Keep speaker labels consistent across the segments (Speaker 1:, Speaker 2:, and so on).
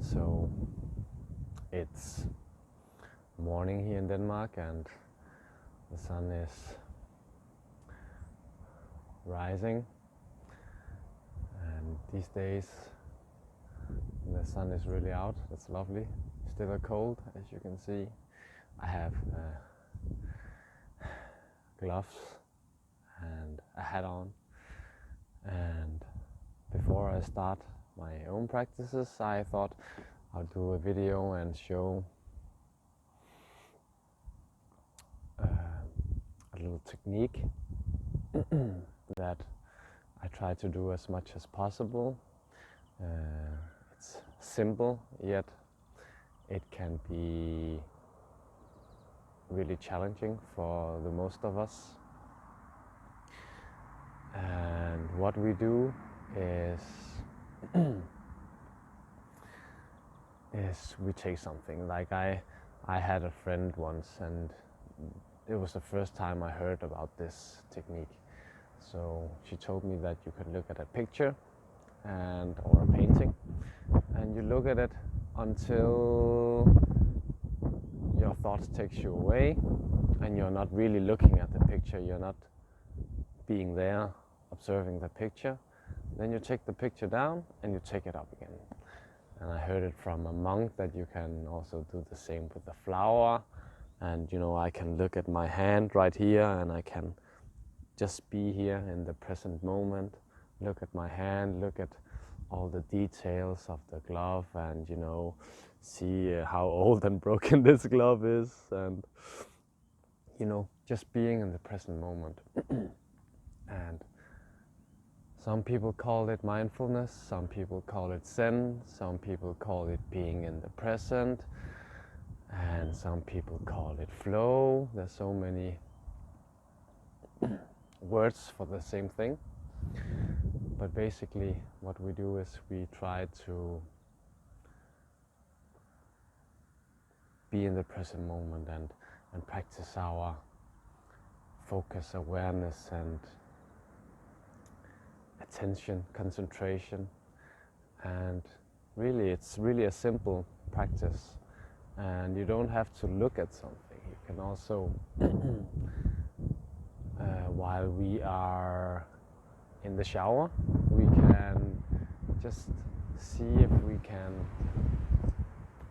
Speaker 1: So it's morning here in Denmark and the sun is rising, and these days the sun is really out. It's lovely. Still a cold, as you can see. I have gloves and a hat on, and before I start my own practices, I thought I'll do a video and show a little technique that I try to do as much as possible. It's simple, yet it can be really challenging for the most of us. And what we do is we take something. Like I had a friend once, and it was the first time I heard about this technique. So she told me that you can look at a picture or a painting, and you look at it until your thoughts takes you away and you're not really looking at the picture, you're not being there observing the picture. Then you take the picture down and you take it up again. And I heard it from a monk that you can also do the same with the flower. And I can look at my hand right here, and I can just be here in the present moment, look at my hand, look at all the details of the glove, and see how old and broken this glove is, and just being in the present moment. And some people call it mindfulness, some people call it Zen, some people call it being in the present, and some people call it flow. There's so many words for the same thing. But basically what we do is we try to be in the present moment and practice our focus, awareness, and attention, concentration. And really, it's really a simple practice, and you don't have to look at something. You can also while we are in the shower, we can just see if we can,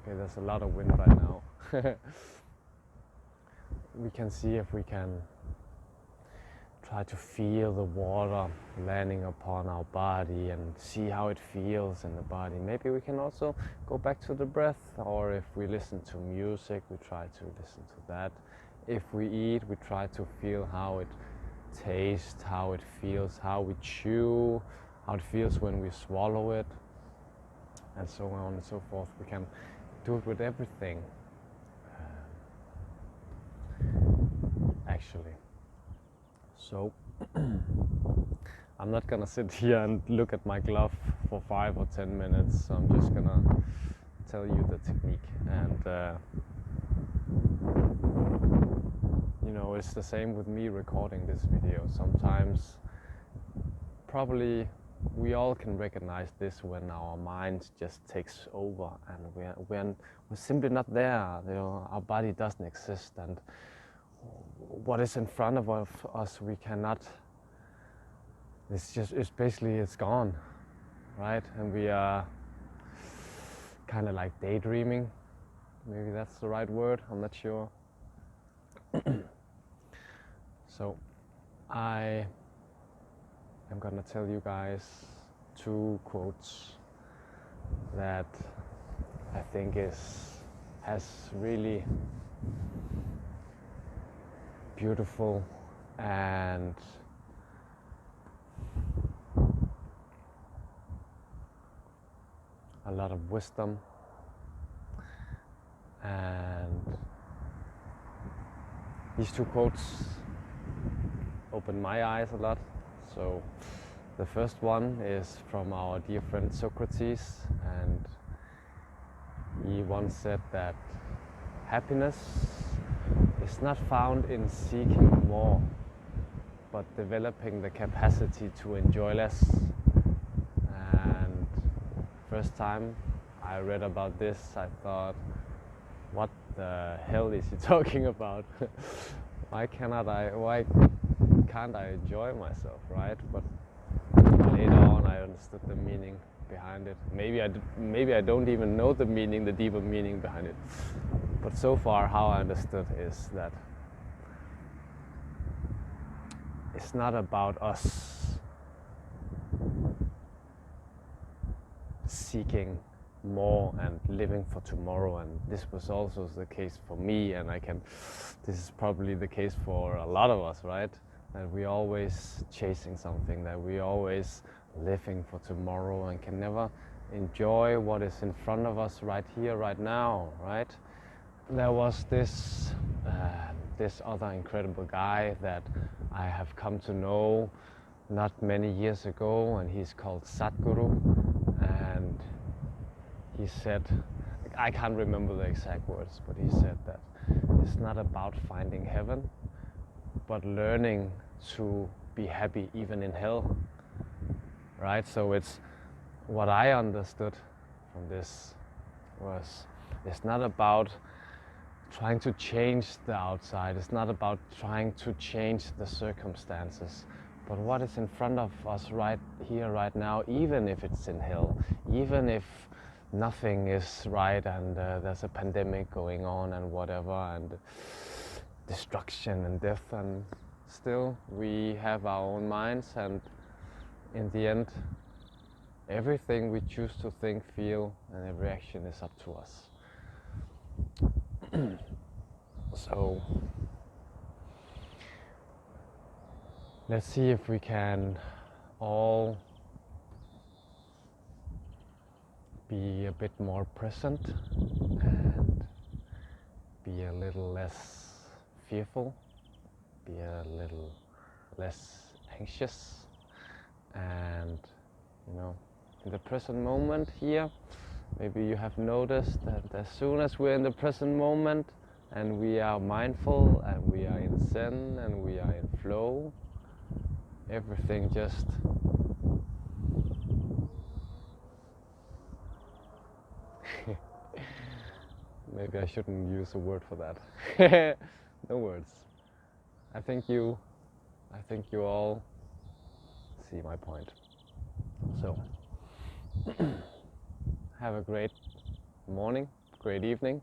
Speaker 1: okay, there's a lot of wind right now. We can see if we can try to feel the water landing upon our body and see how it feels in the body. Maybe we can also go back to the breath, or if we listen to music, we try to listen to that. If we eat, we try to feel how it tastes, how it feels, how we chew, how it feels when we swallow it, and so on and so forth. We can do it with everything, actually. So I'm not gonna sit here and look at my glove for 5 or 10 minutes. So I'm just gonna tell you the technique, and it's the same with me recording this video. Sometimes, probably we all can recognize this when our mind just takes over and we're simply not there. Our body doesn't exist, and what is in front of us we cannot. It's gone, right? And we are kind of like daydreaming. Maybe that's the right word. I'm not sure. So I am gonna tell you guys 2 quotes that I think has really beautiful and a lot of wisdom, and these 2 quotes opened my eyes a lot. So the first one is from our dear friend Socrates, and he once said that happiness is not found in seeking more, but developing the capacity to enjoy less. And first time I read about this, I thought, what the hell is he talking about? Why can't I enjoy myself, right? But later on I understood the meaning behind it. Maybe I don't even know the meaning, the deeper meaning behind it. But so far how I understood is that it's not about us seeking more and living for tomorrow, and this was also the case for me, and this is probably the case for a lot of us, right? That we're always chasing something, that we're always living for tomorrow and can never enjoy what is in front of us right here, right now, right? There was this other incredible guy that I have come to know not many years ago, and he's called Sadhguru, and he said, I can't remember the exact words, but he said that it's not about finding heaven, but learning to be happy even in hell, right? So it's what I understood from this was, it's not about trying to change the outside, it's not about trying to change the circumstances, but what is in front of us right here, right now, even if it's in hell, even if nothing is right and there's a pandemic going on and whatever, and destruction and death, and still we have our own minds, and in the end everything we choose to think, feel, and every action is up to us. So let's see if we can all be a bit more present and be a little less fearful, be a little less anxious, and in the present moment here, maybe you have noticed that as soon as we're in the present moment and we are mindful and we are in zen and we are in flow, everything just maybe I shouldn't use a word for that. No words. I think you all see my point. So have a great morning, great evening,